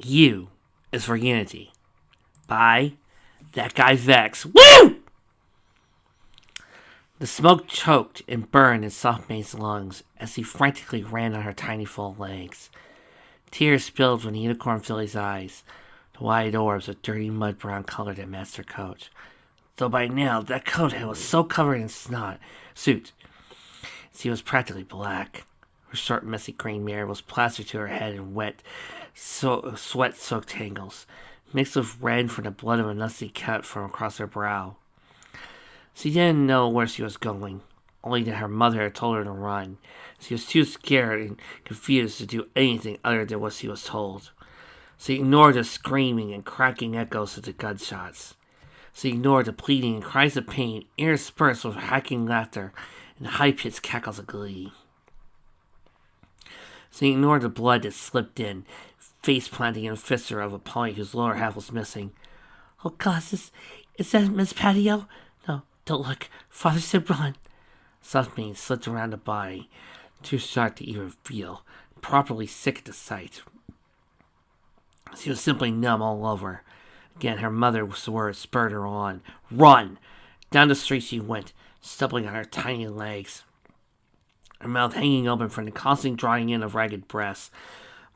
U is for Unity. By That Guy Vex. Woo! The smoke choked and burned in Softmaid's lungs as he frantically ran on her tiny full legs. Tears spilled from the unicorn filly's eyes, the wide orbs of dirty mud-brown color that matched her coat. Though by now that coat was so covered in snot, suit, she was practically black. Her short, messy green mare was plastered to her head in wet, sweat-soaked tangles, mixed with red from the blood of a nasty cut from across her brow. She didn't know where she was going, only that her mother had told her to run. She was too scared and confused to do anything other than what she was told. She ignored the screaming and cracking echoes of the gunshots. She ignored the pleading and cries of pain, interspersed with hacking laughter and high-pitched cackles of glee. She ignored the blood that slipped in, face-planting in a fissure of a pony whose lower half was missing. "Oh, gosh, is that Miss Patio? No, don't look. Father said run." Softmaid slipped around the body, too sharp to even feel, properly sick at the sight. She was simply numb all over. Again, her mother's words spurred her on. Run! Down the street she went, stumbling on her tiny legs, her mouth hanging open from the constant drawing in of ragged breaths.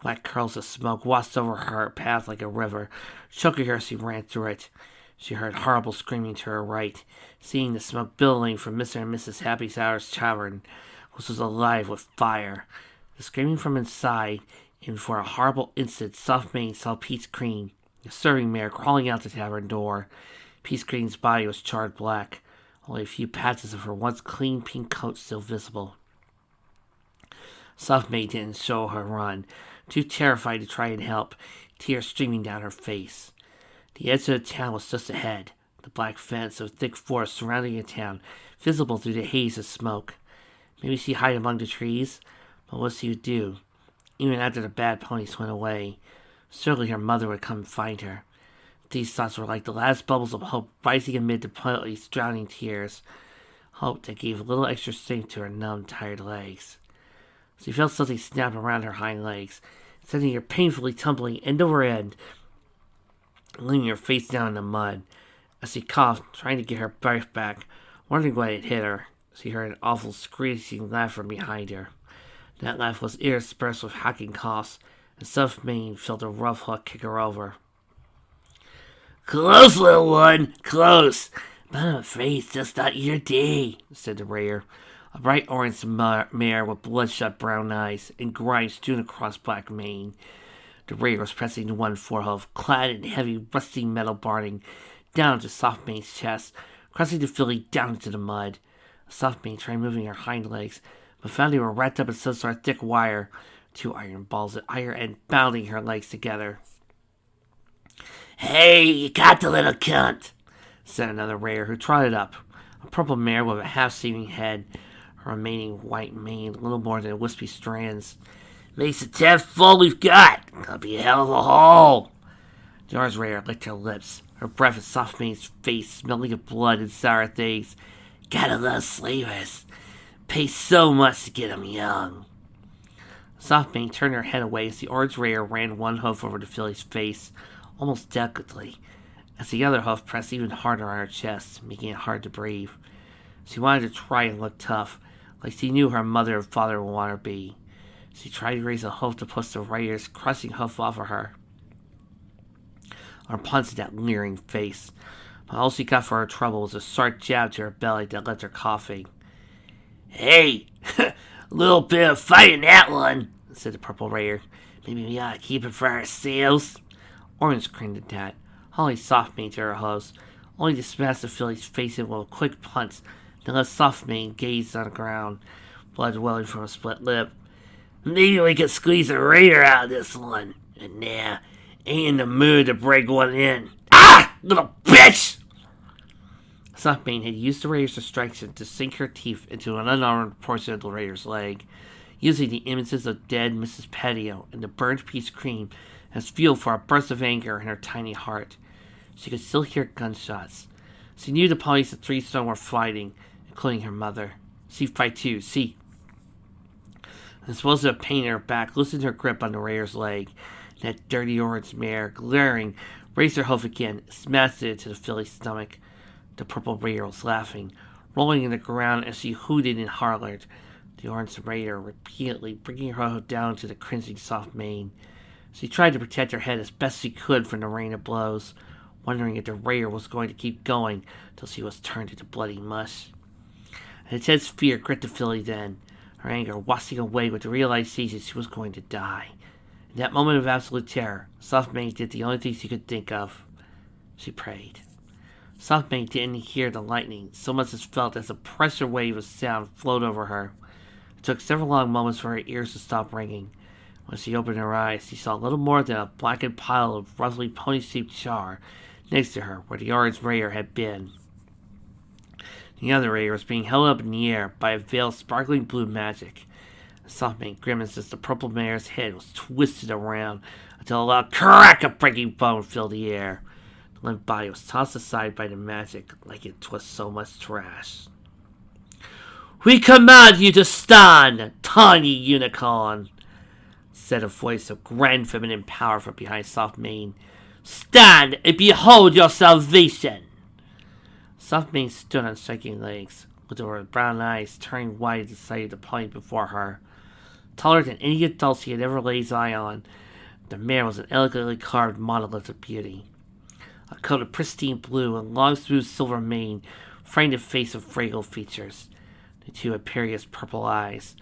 Black curls of smoke washed over her path like a river, choking her as she ran through it. She heard horrible screaming to her right, seeing the smoke billowing from Mr. and Mrs. Happy Sour's tavern, which was alive with fire. The screaming from inside, and for a horrible instant, Softmaid saw Pete's Cream, the serving mare, crawling out the tavern door. Pete's Cream's body was charred black, only a few patches of her once clean pink coat still visible. Softmaid didn't show her run, too terrified to try and help, tears streaming down her face. The edge of the town was just ahead, the black fence of thick forest surrounding the town, visible through the haze of smoke. Maybe she'd hide among the trees, but what she would do, even after the bad ponies went away, surely her mother would come and find her. These thoughts were like the last bubbles of hope rising amid the pony's drowning tears, hope that gave a little extra strength to her numb, tired legs. She felt something snap around her hind legs, sending her painfully tumbling end over end, leaning her face down in the mud. As she coughed, trying to get her breath back, wondering what had hit her, she heard an awful screeching laugh from behind her. That laugh was interspersed with hacking coughs, and Softmaid felt a rough hook kick her over. "Close, little one, close! But I'm afraid it's just not your day," said the rear, a bright orange mare with bloodshot brown eyes and grime strewn across black mane. The rear was pressing one forehoof, clad in heavy, rusty metal barding, down to Softmaid's chest, crushing the filly down into the mud. Softmaid tried moving her hind legs, but found they were wrapped up in some sort of thick wire, two iron balls at either end bounding her legs together. "Hey, you got the little cunt," said another rear, who trotted up, a purple mare with a half-seeming head, her remaining white mane little more than wispy strands. "Makes the 10th full we've got. Gonna be a hell of a haul." The orange rear licked her lips, her breath in Softmaid's face smelling of blood and sour things. "Gotta love slavers. Pay so much to get 'em young." Softmaid turned her head away as the orange rear ran one hoof over the filly's face, almost delicately, as the other hoof pressed even harder on her chest, making it hard to breathe. She wanted to try and look tough, like she knew her mother and father would want her to be. She tried to raise a hoof to push the rear's crushing hoof off of her, or punch at that leering face, but all she got for her trouble was a sharp jab to her belly that left her coughing. "Hey, a little bit of fight in that one," said the purple rear. "Maybe we ought to keep it for ourselves." Orange grinned at that, hauling Softmaid to her hooves, only to smash the filly's face in with a quick punch that left Softmaid gazed on the ground, blood welling from a split lip. "Maybe we could squeeze a raider out of this one. And nah, ain't in the mood to break one in. Ah! Little bitch!" Softmaid had used the raider's distraction to sink her teeth into an unarmed portion of the raider's leg, using the images of dead Mrs. Patio and the burned Pete's Cream as fuel for a burst of anger in her tiny heart. She could still hear gunshots. She knew the ponies at Three Stone were fighting, including her mother. She'd fight too, see. The explosive pain in her back loosened her grip on the rear's leg. That dirty orange mare, glaring, raised her hoof again, smashed it into the filly's stomach. The purple raider was laughing, rolling in the ground as she hooted and hollered. The orange raider repeatedly bringing her hoof down to the cringing soft mane. She tried to protect her head as best she could from the rain of blows, wondering if the raider was going to keep going till she was turned into bloody mush. An intense fear gripped the filly then, her anger washing away with the realization she was going to die. In that moment of absolute terror, Softmane did the only thing she could think of. She prayed. Softmane didn't hear the lightning so much as felt as a pressure wave of sound flowed over her. It took several long moments for her ears to stop ringing. When she opened her eyes, she saw little more than a blackened pile of roughly pony-shaped char next to her where the orange raider had been. The other raider was being held up in the air by a veil of sparkling blue magic. Softmane grimaced as the purple mare's head was twisted around until a loud crack of breaking bone filled the air. The limp body was tossed aside by the magic like it was so much trash. "We command you to stand, tiny unicorn," said a voice of grand feminine power from behind Softmane. "Stand and behold your salvation!" Softmane stood on shaking legs, with her brown eyes turning wide at the sight of the pony before her. Taller than any adult she had ever laid his eye on, the mare was an elegantly carved monolith of beauty. A coat of pristine blue and long smooth silver mane framed a face of frail features. The two imperious purple eyes.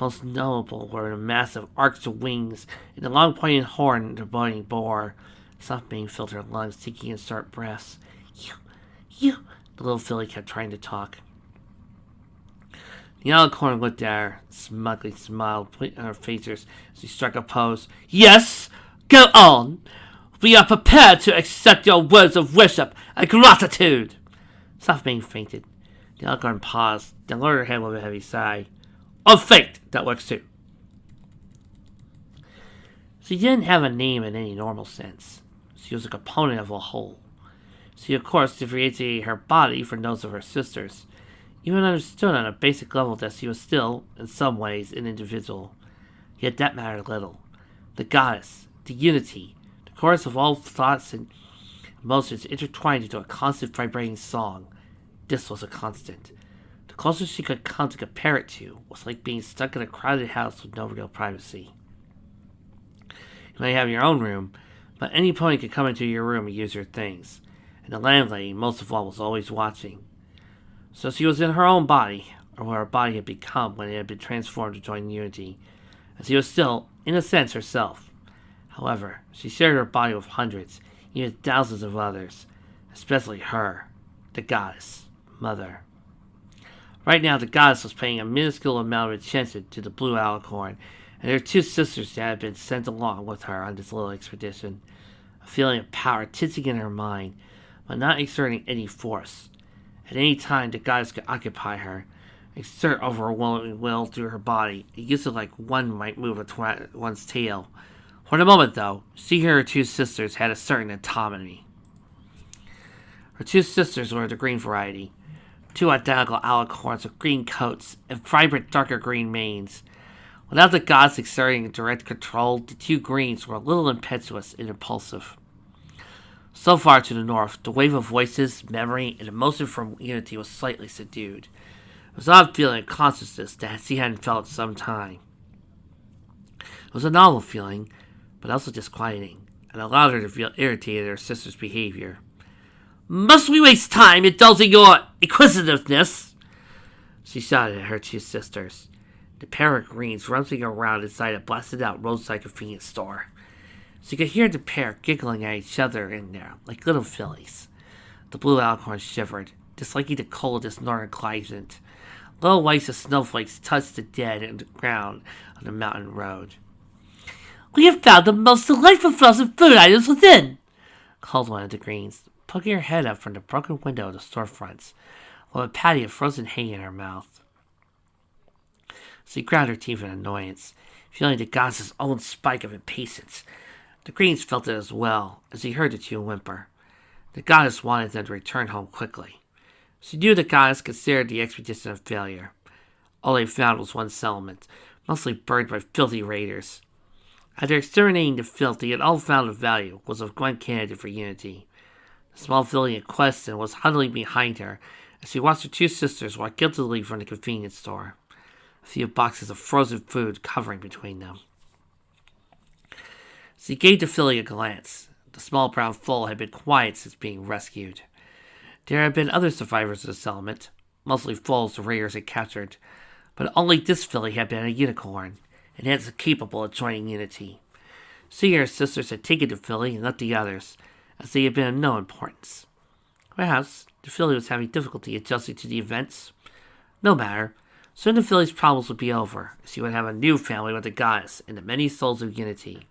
Most notable were the massive arcs of wings and the long pointed horn the body bore. Softmane filled her lungs, taking in short breaths. You, the little filly kept trying to talk. The unicorn looked at her, smugly smiled, pointing on her features as she struck a pose. "Yes, go on. We are prepared to accept your words of worship and gratitude." Softmane fainted. The unicorn paused, then lowered her head with a heavy sigh. "On fate, that works too." She didn't have a name in any normal sense. She was a component of a whole. She, of course, differentiated her body from those of her sisters, even understood on a basic level that she was still, in some ways, an individual. Yet that mattered little. The goddess, the unity, the chorus of all thoughts and emotions intertwined into a constant vibrating song. This was a constant. The closest she could come to compare it to was like being stuck in a crowded house with no real privacy. You may have your own room, but any pony could come into your room and use your things, and the landlady, most of all, was always watching. So she was in her own body, or what her body had become when it had been transformed to join Unity, and she was still, in a sense, herself. However, she shared her body with hundreds, even thousands of others, especially her, the goddess, Mother. Right now, the goddess was paying a minuscule amount of attention to the blue alicorn and her two sisters that had been sent along with her on this little expedition. A feeling of power tensing in her mind, but not exerting any force. At any time, the goddess could occupy her, exert overwhelming will through her body, and use it like one might move one's tail. For the moment, though, she and her two sisters had a certain autonomy. Her two sisters were the green variety, two identical alicorns with green coats and vibrant darker green manes. Without the gods exerting direct control, the two greens were a little impetuous and impulsive. So far to the north, the wave of voices, memory, and emotion from Unity was slightly subdued. It was an odd feeling of consciousness that she hadn't felt in some time. It was a novel feeling, but also disquieting, and allowed her to feel irritated at her sister's behavior. "Must we waste time indulging your inquisitiveness?" she shouted at her two sisters. The pair of greens rummaging around inside a blasted-out roadside convenience store. She could hear the pair giggling at each other in there, like little fillies. The blue alicorn shivered, disliking the cold of this northern climate. Little whites of snowflakes touched the dead and the ground on the mountain road. "We have found the most delightful frozen food items within," called one of the greens, poking her head up from the broken window of the storefronts, with a patty of frozen hay in her mouth. She ground her teeth in annoyance, feeling the goddess's own spike of impatience. The greens felt it as well, as he heard the two whimper. The goddess wanted them to return home quickly. She knew the goddess considered the expedition a failure. All they found was one settlement, mostly burned by filthy raiders. After exterminating the filthy and all found of value was of one candidate for unity. The small filly Equestria was huddling behind her as she watched her two sisters walk guiltily from the convenience store, a few boxes of frozen food covering between them. She gave the filly a glance. The small brown foal had been quiet since being rescued. There had been other survivors of the settlement, mostly foals the raiders had captured, but only this filly had been a unicorn, and hence capable of joining unity. She and her sisters had taken the filly and left the others, as they had been of no importance. Perhaps the filly was having difficulty adjusting to the events. No matter, soon the filly's problems would be over, as she would have a new family with the goddess and the many souls of unity.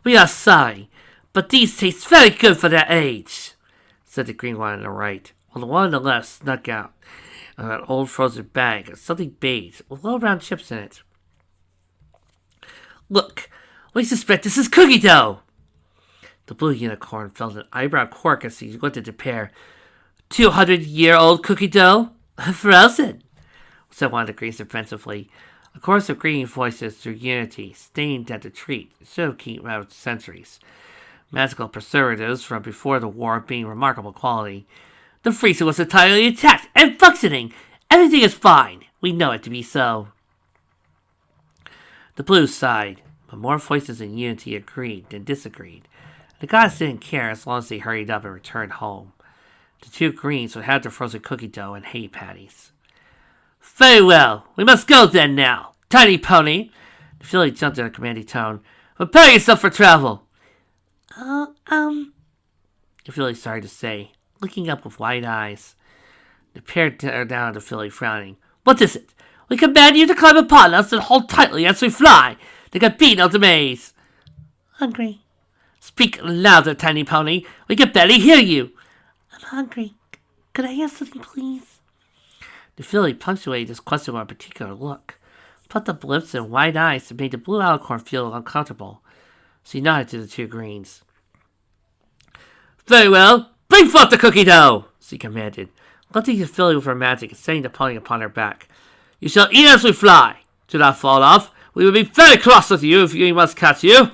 "We are sorry, but these taste very good for their age," said the green one on the right, while the one on the left snuck out an old frozen bag of something beige with little round chips in it. "Look, we suspect this is cookie dough." The blue unicorn felt an eyebrow quirk as he looked at the pair. 200-year-old cookie dough? Frozen, said one of the greens defensively. A chorus of greeting voices through unity, stained at the treat, should have kept out centuries. Magical preservatives from before the war being remarkable quality. "The freezer was entirely intact and functioning. Everything is fine. We know it to be so." The blue sighed, but more voices in unity agreed than disagreed. The gods didn't care as long as they hurried up and returned home. The two greens would have their frozen cookie dough and hay patties. "Very well, we must go then now. Tiny pony," the filly jumped in a commanding tone, "prepare yourself for travel." The filly started to say, looking up with wide eyes. The pair stared down at the filly, frowning. "What is it? We command you to climb upon us and hold tightly as we fly. There can be no delays." "Hungry." "Speak louder, tiny pony. We can barely hear you." "I'm hungry. Could I have something, please?" The filly punctuated this question with a particular look, plucked up lips and wide eyes that made the blue alicorn feel uncomfortable. She nodded to the two greens. "Very well, bring forth the cookie dough," she commanded, lifting the filly with her magic and setting the pony upon her back. "You shall eat as we fly. Do not fall off. We will be very cross with you if we must catch you."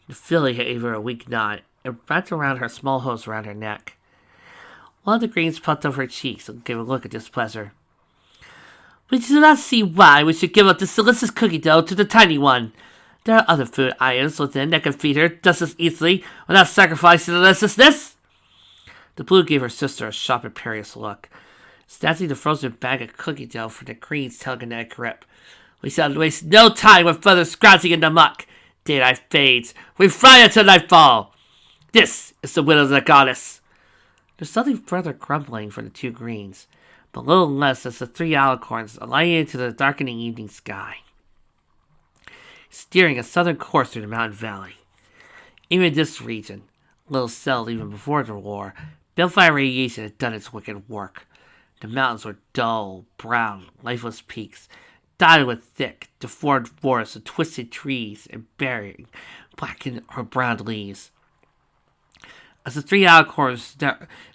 The filly gave her a weak nod and wrapped around her small hose around her neck. One of the greens puffed over her cheeks and gave a look of displeasure. "We do not see why we should give up this delicious cookie dough to the tiny one. There are other food items within that can feed her just as easily without sacrificing deliciousness." The blue gave her sister a sharp, imperious look, snatching the frozen bag of cookie dough from the green's telekinetic grip. "We shall waste no time with further scratching in the muck. Daylight fades. We fly until nightfall. This is the will of the goddess." There's something further grumbling from the two greens, but little less as the three alicorns alighted into the darkening evening sky, steering a southern course through the mountain valley. Even in this region, little settled even before the war, Bellfire radiation had done its wicked work. The mountains were dull, brown, lifeless peaks, dotted with thick, deformed forests of twisted trees and bearing black or brown leaves. As the three alicorns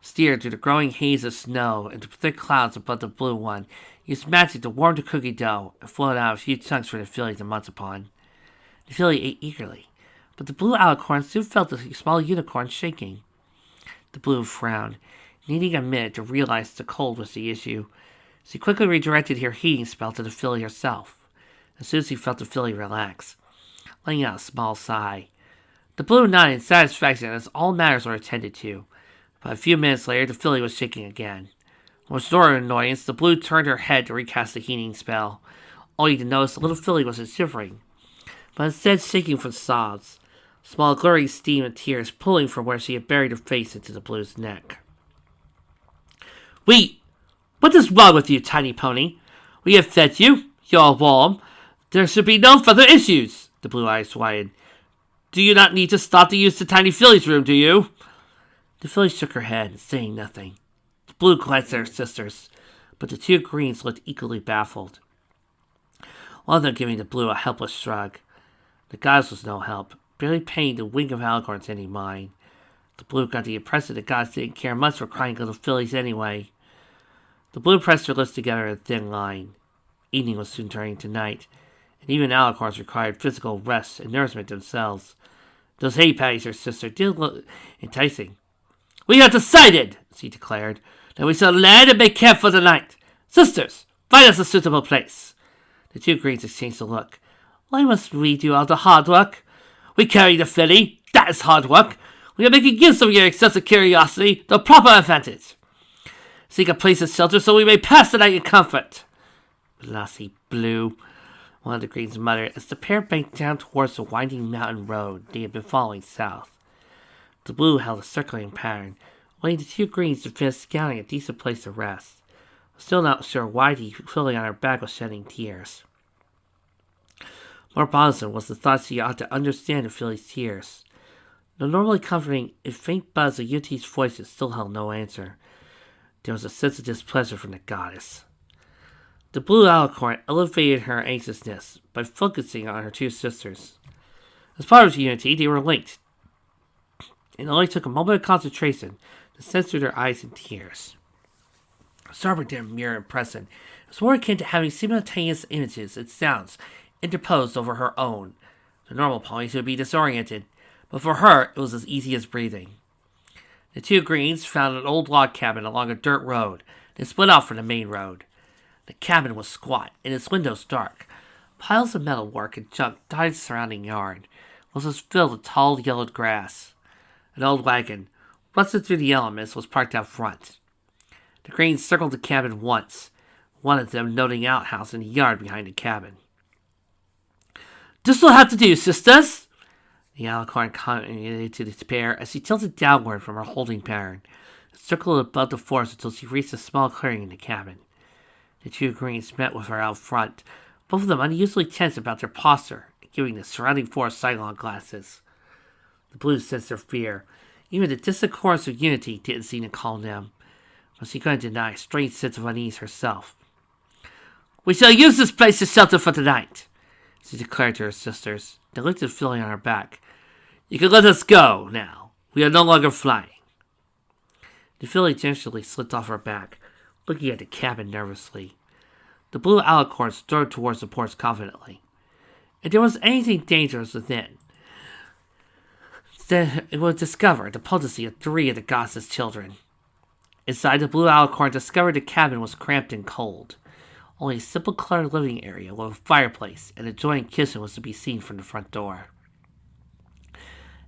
steered through the growing haze of snow and the thick clouds above the blue one, he used magic to warm the cookie dough and float out a few chunks for the filly to munch upon. The filly ate eagerly, but the blue alicorn soon felt the small unicorn shaking. The blue frowned, needing a minute to realize the cold was the issue. She quickly redirected her heating spell to the filly herself. As soon as she felt the filly relax, letting out a small sigh, the blue nodded in satisfaction as all matters were attended to. But a few minutes later, the filly was shaking again. With more annoyance, the blue turned her head to recast the heating spell, only to notice the little filly wasn't shivering, but instead shaking from sobs, small glowing steam and tears pulling from where she had buried her face into the blue's neck. What is wrong with you, tiny pony? We have fed you. You're all warm. There should be no further issues. The blue eyes widened. Do you not need to stop to use the tiny filly's room, do you? The filly shook her head, saying nothing. The blue glanced at her sisters, but the two greens looked equally baffled, one of them giving the blue a helpless shrug. The goddess was no help, barely paying the wing of alicorns any mind. The blue got the impression the gods didn't care much for crying little fillies anyway. The blue pressed her lips together in a thin line. Evening was soon turning to night, and and even alicorns required physical rest and nourishment themselves. Those hay patties, her sister, did look enticing. "We have decided," she declared, "that we shall land and make camp for the night. Sisters, find us a suitable place." The two greens exchanged a look. "Why must we do all the hard work?" "We carry the filly. That is hard work. We are making use of your excessive curiosity to a proper advantage. Seek a place of shelter so we may pass the night in comfort." "Lassie Blue," one of the greens muttered as the pair banked down towards the winding mountain road they had been following south. The Blue held a circling pattern, waiting the two greens to finish scouting a decent place to rest. Still not sure why the filly on her back was shedding tears. More bothersome was the thought she ought to understand the filly's tears. The normally comforting and faint buzz of Yuti's voices still held no answer. There was a sense of displeasure from the goddess. The Blue Alicorn elevated her anxiousness by focusing on her two sisters. As part of Unity, they were linked. It only took a moment of concentration to censor their eyes and tears. Starboard their mere impression. It was more akin to having simultaneous images and sounds interposed over her own. The normal ponies would be disoriented, but for her it was as easy as breathing. The two greens found an old log cabin along a dirt road that split off from the main road. The cabin was squat and its windows dark. Piles of metalwork and junk dotted the surrounding yard, which was filled with tall yellowed grass. An old wagon, rusted through the elements, was parked out front. The greens circled the cabin once, one of them noting an outhouse in the yard behind the cabin. "This'll have to do, sisters," the alicorn commented to the pair as she tilted downward from her holding pattern and circled above the forest until she reached a small clearing in the cabin. The two greens met with her out front, both of them unusually tense about their posture and giving the surrounding forest sidelong glances. The Blues sensed their fear. Even the distant chorus of Unity didn't seem to calm them, but she couldn't deny a strange sense of unease herself. "We shall use this place as shelter for tonight," she declared to her sisters, then lifted filly on her back. "You can let us go now. We are no longer flying." The filly gingerly slipped off her back, looking at the cabin nervously. The Blue Alicorn strode towards the porch confidently. If there was anything dangerous within, then it would discover the potency of 3 of the goddess's children. Inside, the Blue Alicorn discovered the cabin was cramped and cold. Only a simple cluttered living area with a fireplace and a joined kitchen was to be seen from the front door.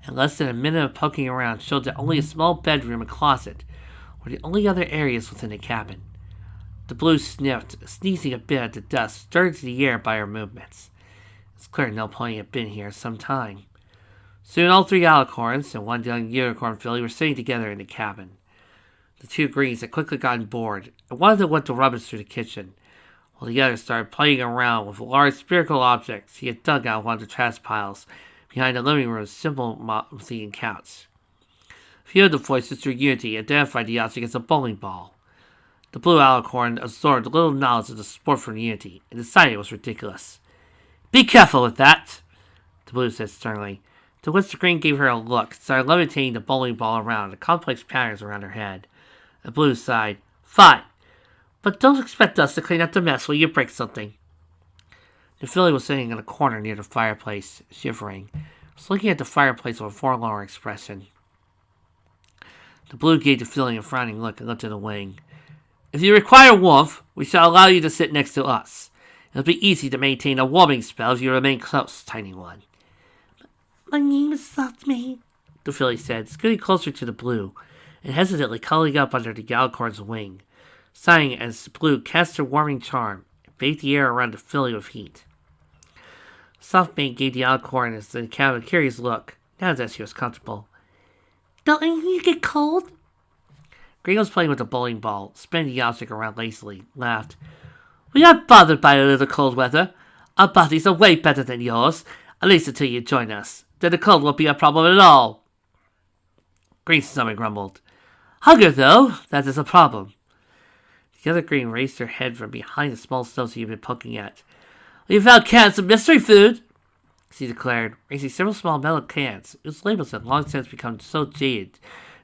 And less than a minute of poking around showed that only a small bedroom and closet were the only other areas within the cabin. The Blue sniffed, sneezing a bit at the dust stirred to the air by her movements. It's clear no pony had been here some time. Soon all 3 alicorns and 1 young unicorn filly were sitting together in the cabin. The 2 greens had quickly gotten bored, and one of them went to rummage through the kitchen, while the other started playing around with a large spherical object he had dug out of one of the trash piles behind the living room's simple mausoleum couch. A few of the voices through Unity identified the object as a bowling ball. The Blue Alicorn absorbed little knowledge of the sport from Unity and decided it was ridiculous. "Be careful with that," the Blue said sternly, to which the green gave her a look and started levitating the bowling ball around the complex patterns around her head. The Blue sighed. "Fine, but don't expect us to clean up the mess when you break something." The filly was sitting in a corner near the fireplace, shivering, was looking at the fireplace with a forlorn expression. The Blue gave the filly a frowning look and lifted a wing. "If you require warmth, we shall allow you to sit next to us. It'll be easy to maintain a warming spell if you remain close, tiny one." "My name is Softmane," the filly said, scooting closer to the Blue, and hesitantly cuddling up under the alicorn's wing, sighing as the Blue cast her warming charm and bathed the air around the filly with heat. Softmane gave the alicorn as the cabin a curious look, now that she was comfortable. "Don't you get cold?" Green was playing with the bowling ball, spinning the object around lazily, laughed. "We aren't bothered by a little cold weather. Our bodies are way better than yours, at least until you join us. Then the cold won't be a problem at all." Green's stomach grumbled. "Hunger, though, that is a problem." The other green raised her head from behind the small stones she had been poking at. "We found cans of mystery food," she declared, raising several small metal cans, whose labels had long since become so jaded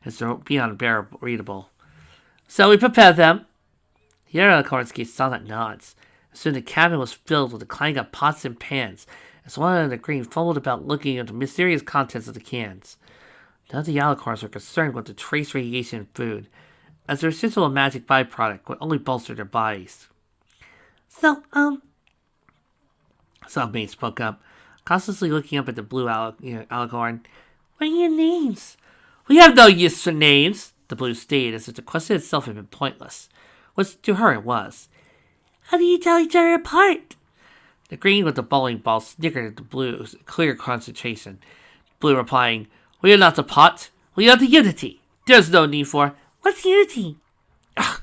as to be unreadable. "So we prepared them." The other alicorns gave silent nods, Soon the cabin was filled with the clang of pots and pans, as one of the green fumbled about looking at the mysterious contents of the cans. None of the alicorns were concerned with the trace radiation in food, as the residual magic byproduct would only bolster their bodies. So, Softmane spoke up, constantly looking up at the blue alicorn. What are your names? We have no use for names, the blue stated, as if the question itself had been pointless, which to her it was. How do you tell each other apart? The green with the bowling ball snickered at the blue's clear concentration. Blue replying, We are not the pot, we are the unity. There's no need for... What's unity? Ugh.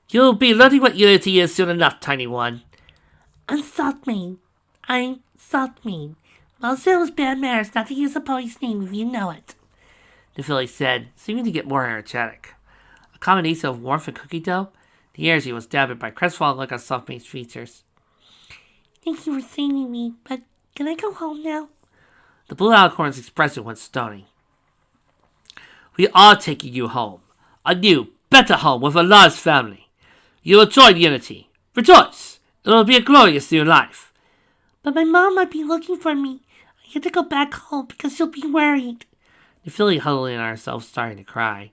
You'll be learning what unity is soon enough, tiny one. I'm Softmane. Most it was bad manners not to use a boy's name if you know it, the filly said, seeming to get more energetic. A combination of warmth and cookie dough, the energy was dampened by crestfallen look on Softmane's features. Thank you for saving me, but can I go home now? The blue alicorn's expression went stony. We are taking you home. A new, better home with a large family. You will join Unity. Rejoice! It will be a glorious new life. But my mom might be looking for me. I have to go back home because she'll be worried. The filly huddled in on herself, starting to cry.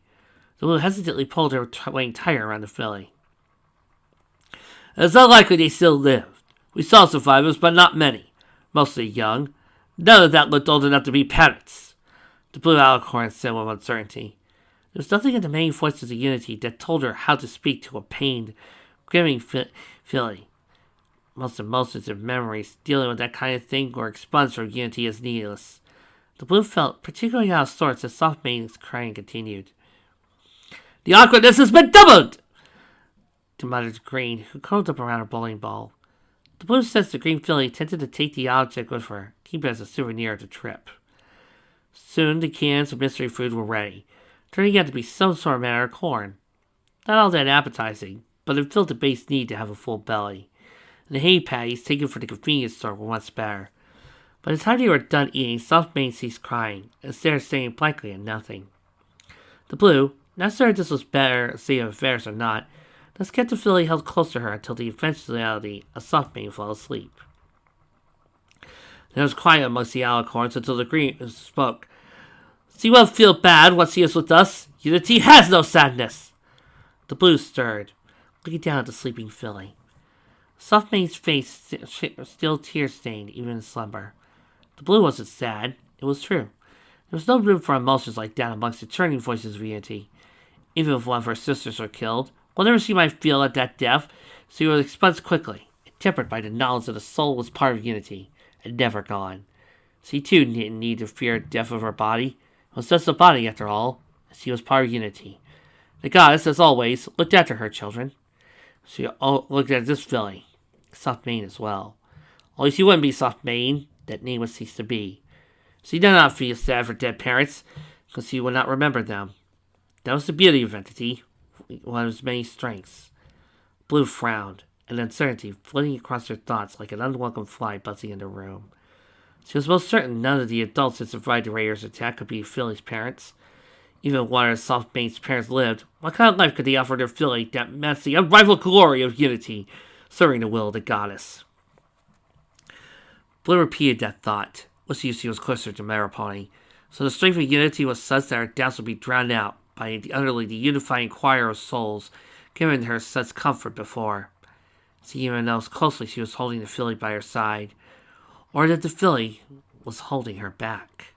The blue hesitantly pulled her weighing tire around the filly. It's unlikely they still lived. We saw survivors, but not many. Mostly young. None of that looked old enough to be parents. The blue alicorn said with uncertainty. There was nothing in the many voices of Unity that told her how to speak to a pained, grieving filly. Most emotions and memories dealing with that kind of thing were expunged from Unity as needless. The blue felt particularly out of sorts as Softmane's crying continued. The awkwardness has been doubled! muttered Green, who curled up around her bowling ball. The blue sensed the green filly intended to take the object with her, keep it as a souvenir of the trip. Soon the cans of mystery food were ready, turning out to be some sort of manner of corn. Not all that appetizing, but it filled the base need to have a full belly. And the hay patties taken from the convenience store were once better. By the time they were done eating, Softmane ceased crying, and stared staring blankly at nothing. The blue, not sure if this was better state of affairs or not, thus kept the filly held close to her until the eventuality of Softmane fell asleep. There was quiet amongst the alicorns until the green spoke. So you won't feel bad once he is with us. Unity has no sadness. The blue stirred, looking down at the sleeping filly. Softmane's face still tear-stained, even in slumber. The blue wasn't sad. It was true. There was no room for emotions like that amongst the churning voices of Unity. Even if one of her sisters were killed, whatever she might feel at that death, she was expunged quickly, and tempered by the knowledge that the soul was part of Unity, and never gone. She too didn't need to fear the death of her body. It was just a body, after all, and she was part of Unity. The goddess, as always, looked after her children. She looked at this filly, Softmane as well. Only she wouldn't be Softmane, that name would cease to be. She did not feel sad for dead parents, because she would not remember them. That was the beauty of Entity, one of its many strengths. Blue frowned, and uncertainty flitting across her thoughts like an unwelcome fly buzzing in the room. She was most certain none of the adults that survived the Raiders' attack could be Philly's parents. Even if one of Softmane's parents lived, what kind of life could they offer their Philly that matched the unrivaled glory of Unity, serving the will of the goddess? Blue repeated that thought. Which she was closer to Maripony, so the strength of Unity was such that her doubts would be drowned out by the utterly unifying choir of souls given her such comfort before. She even knows closely she was holding the filly by her side, or that the filly was holding her back.